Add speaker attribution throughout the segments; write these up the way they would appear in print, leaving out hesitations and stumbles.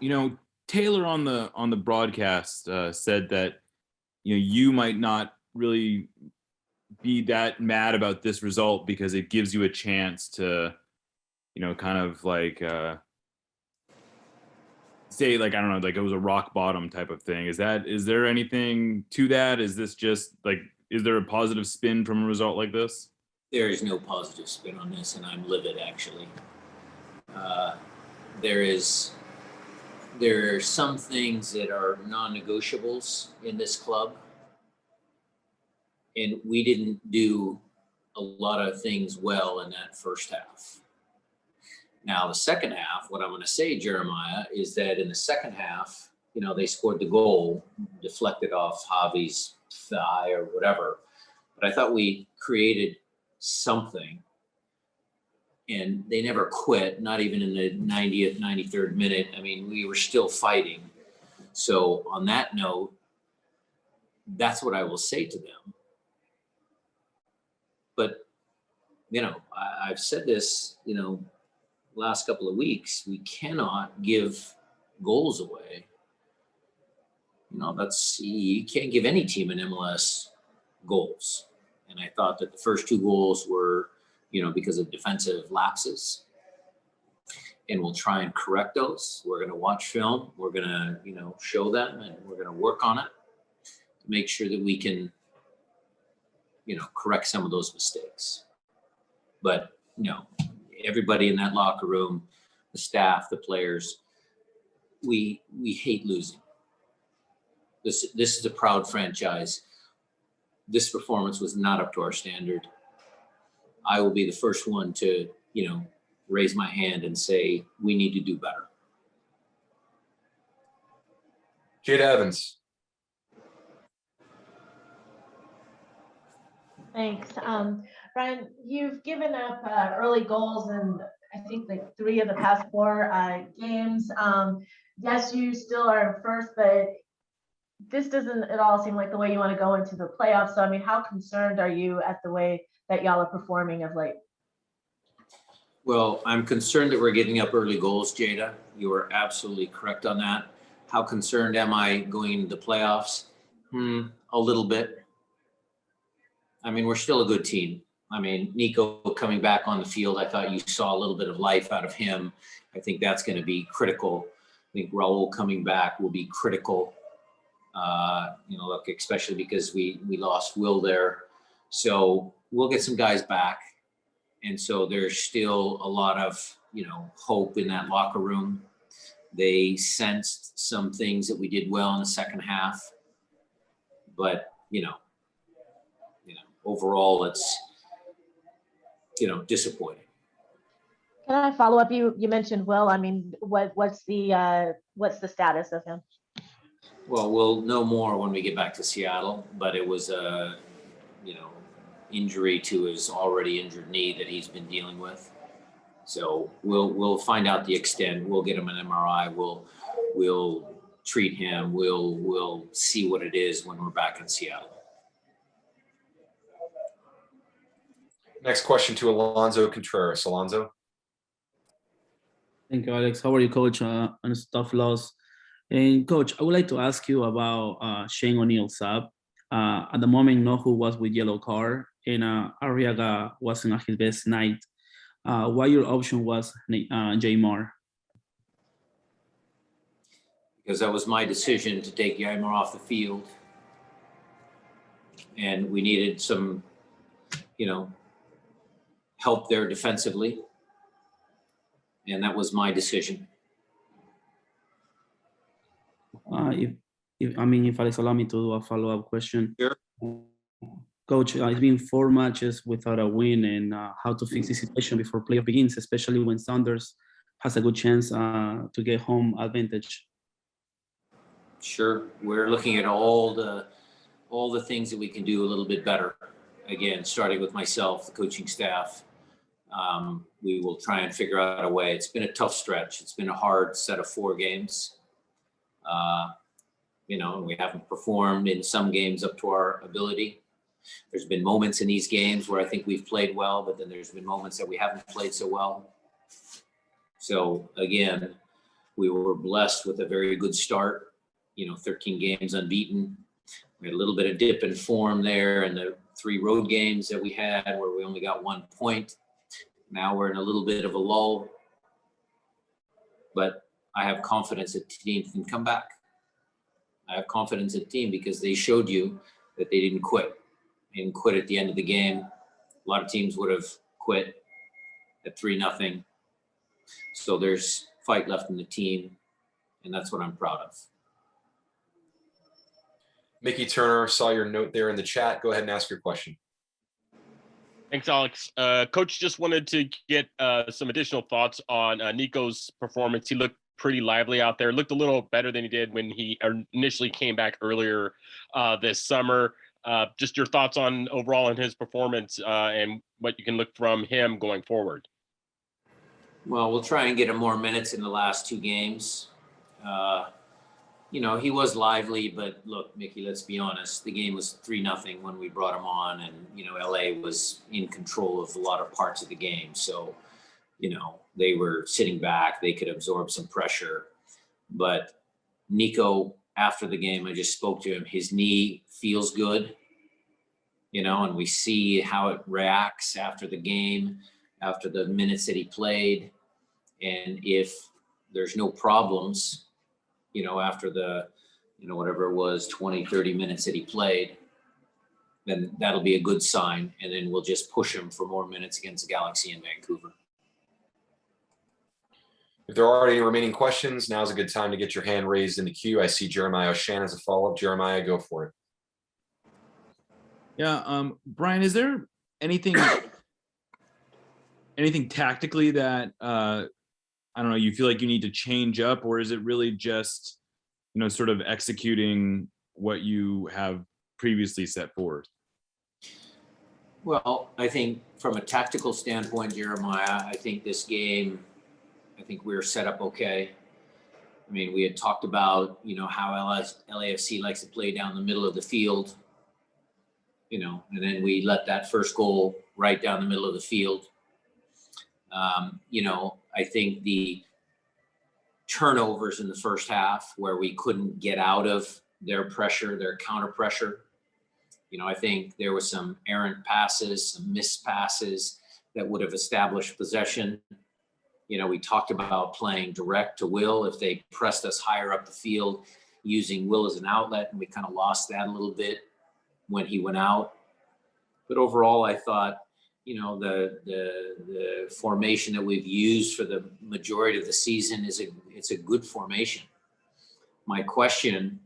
Speaker 1: You know, Taylor on the broadcast said that you might not really be that mad about this result because it gives you a chance to kind of like say like I don't know, like it was a rock bottom type of thing. Is there anything to that? Is this just like is there a positive spin from a result like this?
Speaker 2: There is no positive spin on this, and I'm livid actually. Uh, there is there are some things that are non-negotiables in this club, and we didn't do a lot of things well in that first half. Now, the second half, what I'm going to say, Jeremiah, is that in the second half, they scored the goal, deflected off Javi's thigh or whatever. But I thought we created something, and they never quit, not even in the 90th, 93rd minute. I mean, we were still fighting. So on that note, that's what I will say to them. But, I've said this, last couple of weeks, we cannot give goals away. You can't give any team in MLS goals. And I thought that the first two goals were, because of defensive lapses. And we'll try and correct those. We're going to watch film. We're going to, show them, and we're going to work on it to make sure that we can, correct some of those mistakes. But, everybody in that locker room, the staff, the players, we hate losing. This is a proud franchise. This performance was not up to our standard. I will be the first one to, raise my hand and say, we need to do better.
Speaker 3: Jade Evans.
Speaker 4: Thanks. Brian, you've given up early goals in, I think, like 3 of the past 4 games. Yes, you still are first, but this doesn't at all seem like the way you want to go into the playoffs. So, I mean, how concerned are you at the way that y'all are performing of late?
Speaker 2: Well, I'm concerned that we're giving up early goals, Jada. You are absolutely correct on that. How concerned am I going into the playoffs? A little bit. I mean, we're still a good team. I mean, Nico coming back on the field, I thought you saw a little bit of life out of him. I think that's going to be critical. I think Raul coming back will be critical. Look, especially because we lost Will there. So we'll get some guys back. And so there's still a lot of, hope in that locker room. They sensed some things that we did well in the second half. But, overall it's, disappointing.
Speaker 4: Can I follow up? You mentioned Will. I mean, what's the status of him?
Speaker 2: Well, we'll know more when we get back to Seattle, but it was a, injury to his already injured knee that he's been dealing with. So we'll find out the extent. We'll get him an MRI. We'll treat him. We'll see what it is when we're back in Seattle.
Speaker 3: Next question to Alonso Contreras. Alonso.
Speaker 5: Thank you, Alex. How are you, Coach? On a tough loss. And Coach, I would like to ask you about Shane O'Neill's sub. At the moment, Nohu was with yellow card, and Arriaga wasn't at his best night. Why your option was Jaymar?
Speaker 2: Because that was my decision to take Jaymar off the field. And we needed some, help there defensively. And that was my decision.
Speaker 5: If Alex allow me to do a follow-up question.
Speaker 2: Sure.
Speaker 5: Coach, it's been 4 matches without a win, and how to fix the situation before playoff begins, especially when Saunders has a good chance to get home advantage.
Speaker 2: Sure. We're looking at all the things that we can do a little bit better. Again, starting with myself, the coaching staff. We will try and figure out a way. It's been a tough stretch. It's been a hard set of 4 games. We haven't performed in some games up to our ability. There's been moments in these games where I think we've played well, but then there's been moments that we haven't played so well. So again, We were blessed with a very good start, 13 games unbeaten. We had a little bit of dip in form there in the 3 road games that we had where we only got 1 point. Now we're in a little bit of a lull, but I have confidence that the team can come back. I have confidence in the team because they showed you that they didn't quit. They didn't quit at the end of the game. A lot of teams would have quit at 3-0. So there's fight left in the team, and that's what I'm proud of.
Speaker 3: Mickey Turner, saw your note there in the chat. Go ahead and ask your question.
Speaker 6: Thanks, Alex. Coach, just wanted to get some additional thoughts on Nicos' performance. He looked pretty lively out there. Looked a little better than he did when he initially came back earlier this summer. Just your thoughts on overall on his performance and what you can look from him going forward.
Speaker 2: Well, we'll try and get him more minutes in the last 2 games. He was lively, but look, Mickey, let's be honest. The game was 3-0 when we brought him on, and, LA was in control of a lot of parts of the game. So, they were sitting back. They could absorb some pressure. But Nico, after the game, I just spoke to him. His knee feels good, and we see how it reacts after the game, after the minutes that he played. And if there's no problems, after the, whatever it was, 20, 30 minutes that he played, then that'll be a good sign. And then we'll just push him for more minutes against the Galaxy in Vancouver.
Speaker 3: If there are any remaining questions, now's a good time to get your hand raised in the queue. I see Jeremiah O'Shan as a follow-up. Jeremiah, go for it.
Speaker 1: Yeah, Brian, is there anything tactically that I don't know, you feel like you need to change up, or is it really just, sort of executing what you have previously set forth?
Speaker 2: Well, I think from a tactical standpoint, Jeremiah, I think this game, we're set up okay. I mean, we had talked about, how LAFC likes to play down the middle of the field, and then we let that first goal right down the middle of the field. I think the turnovers in the first half where we couldn't get out of their pressure, their counter pressure. I think there was some errant passes, some missed passes that would have established possession. We talked about playing direct to Will if they pressed us higher up the field, using Will as an outlet, and we kind of lost that a little bit when he went out. But overall, I thought, the formation that we've used for the majority of the season it's a good formation. My question,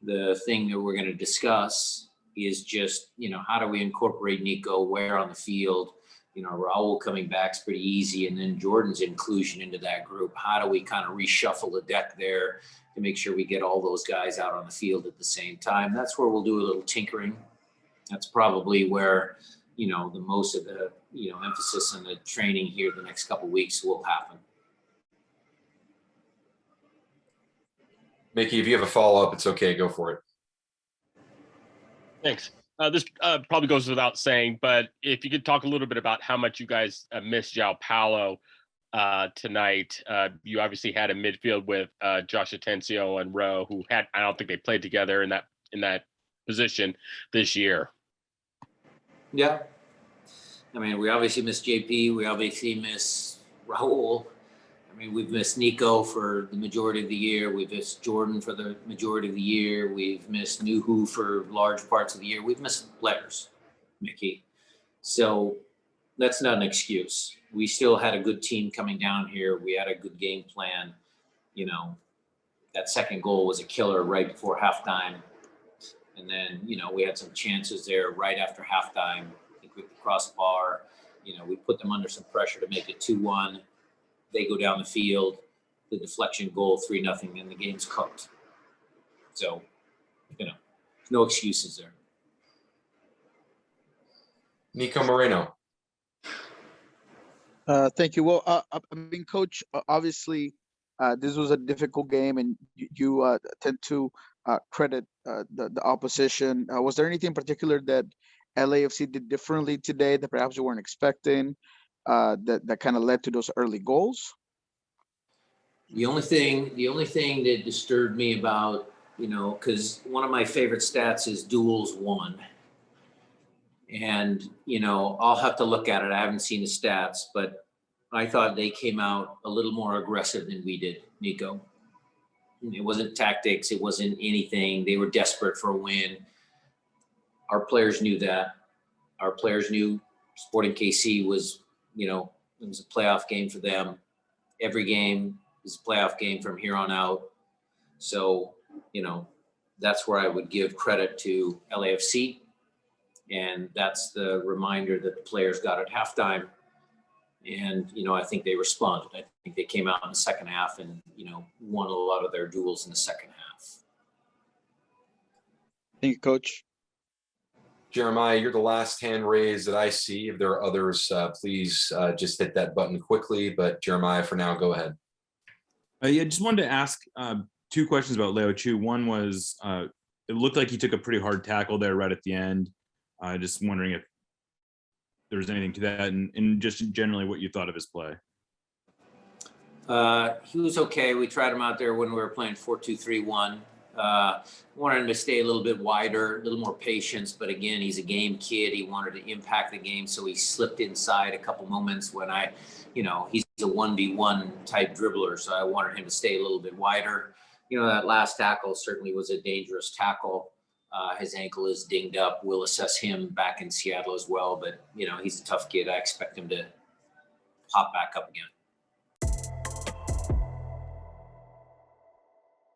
Speaker 2: the thing that we're going to discuss is just, how do we incorporate Nico where on the field? Raul coming back is pretty easy. And then Jordan's inclusion into that group. How do we kind of reshuffle the deck there to make sure we get all those guys out on the field at the same time? That's where we'll do a little tinkering. That's probably where, the most of the, emphasis on the training here the next couple of weeks will happen.
Speaker 3: Mickey, if you have a follow-up, it's okay. Go for it.
Speaker 6: Thanks. This probably goes without saying, but if you could talk a little bit about how much you guys missed João Paulo tonight. You obviously had a midfield with Josh Atencio and Rowe, who I don't think they played together in that position this year.
Speaker 2: Yeah. I mean, we obviously miss JP. We obviously miss Raul. I mean, we've missed Nico for the majority of the year. We've missed Jordan for the majority of the year. We've missed Nuhu for large parts of the year. We've missed players, Mickey. So that's not an excuse. We still had a good team coming down here. We had a good game plan. That second goal was a killer right before halftime. And then, we had some chances there right after halftime. I think with the crossbar, we put them under some pressure to make it 2-1. They go down the field, the deflection goal, 3-0, and the game's cooked. So, no excuses there.
Speaker 3: Nico Moreno.
Speaker 7: Thank you. Well, Coach, obviously, this was a difficult game, and you tend to credit the opposition. Was there anything in particular that LAFC did differently today that perhaps you weren't expecting that kind of led to those early goals?
Speaker 2: The only thing that disturbed me about, because one of my favorite stats is duels won. And, I'll have to look at it. I haven't seen the stats, but I thought they came out a little more aggressive than we did, Nico. It wasn't tactics. It wasn't anything. They were desperate for a win. Our players knew that. Our players knew Sporting KC was, it was a playoff game for them. Every game is a playoff game from here on out. So, that's where I would give credit to LAFC. And that's the reminder that the players got at halftime. And, I think they responded. I think they came out in the second half and, won a lot of their duels in the second half.
Speaker 7: Thank you, Coach.
Speaker 3: Jeremiah, you're the last hand raised that I see. If there are others, please just hit that button quickly. But Jeremiah, for now, go ahead.
Speaker 1: Yeah, just wanted to ask two questions about Leo Chu. One was, it looked like he took a pretty hard tackle there right at the end. Just wondering if there was anything to that, and just generally what you thought of his play.
Speaker 2: He was okay. We tried him out there when we were playing 4-2-3-1. Wanted him to stay a little bit wider, a little more patience. But again, he's a game kid. He wanted to impact the game, so he slipped inside a couple moments when he's a 1v1 type dribbler. So I wanted him to stay a little bit wider. That last tackle certainly was a dangerous tackle. His ankle is dinged up. We'll assess him back in Seattle as well. But, he's a tough kid. I expect him to pop back up again.